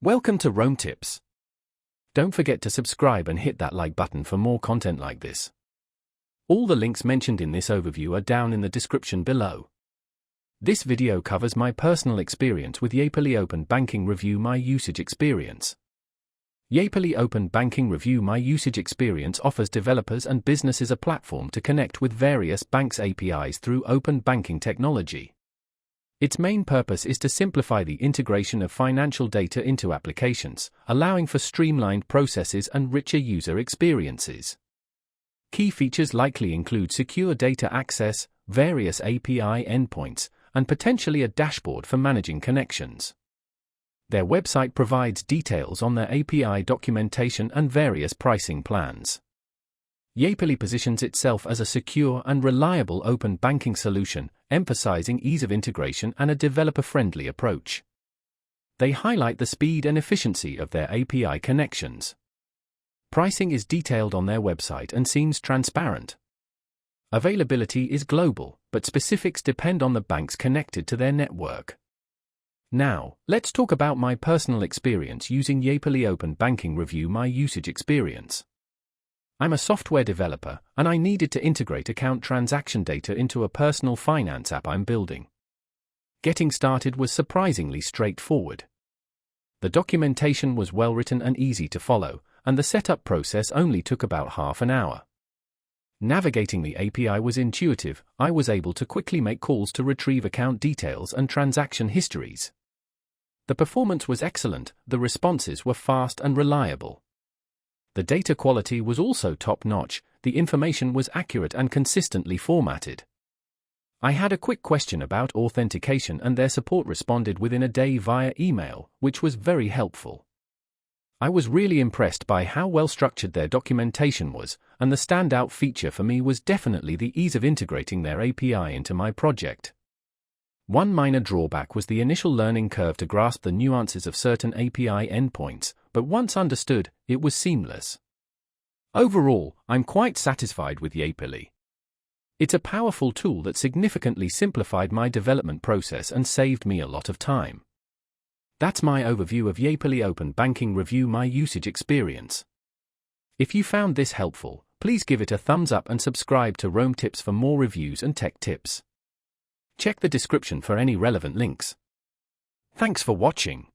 Welcome to Rome Tips. Don't forget to subscribe and hit that like button for more content like this. All the links mentioned in this overview are down in the description below. This video covers my personal experience with Yapily Open Banking Review My Usage Experience. Yapily Open Banking Review My Usage Experience offers developers and businesses a platform to connect with various banks' APIs through open banking technology. Its main purpose is to simplify the integration of financial data into applications, allowing for streamlined processes and richer user experiences. Key features likely include secure data access, various API endpoints, and potentially a dashboard for managing connections. Their website provides details on their API documentation and various pricing plans. Yapily positions itself as a secure and reliable open banking solution, emphasizing ease of integration and a developer-friendly approach. They highlight the speed and efficiency of their API connections. Pricing is detailed on their website and seems transparent. Availability is global, but specifics depend on the banks connected to their network. Now, let's talk about my personal experience using Yapily Open Banking Review My Usage Experience. I'm a software developer, and I needed to integrate account transaction data into a personal finance app I'm building. Getting started was surprisingly straightforward. The documentation was well written and easy to follow, and the setup process only took about half an hour. Navigating the API was intuitive. I was able to quickly make calls to retrieve account details and transaction histories. The performance was excellent, the responses were fast and reliable. The data quality was also top-notch, the information was accurate and consistently formatted. I had a quick question about authentication and their support responded within a day via email, which was very helpful. I was really impressed by how well structured their documentation was, and the standout feature for me was definitely the ease of integrating their API into my project. One minor drawback was the initial learning curve to grasp the nuances of certain API endpoints, but once understood, it was seamless. Overall, I'm quite satisfied with Yapily. It's a powerful tool that significantly simplified my development process and saved me a lot of time. That's my overview of Yapily Open Banking Review My Usage Experience. If you found this helpful, please give it a thumbs up and subscribe to Rome Tips for more reviews and tech tips. Check the description for any relevant links. Thanks for watching.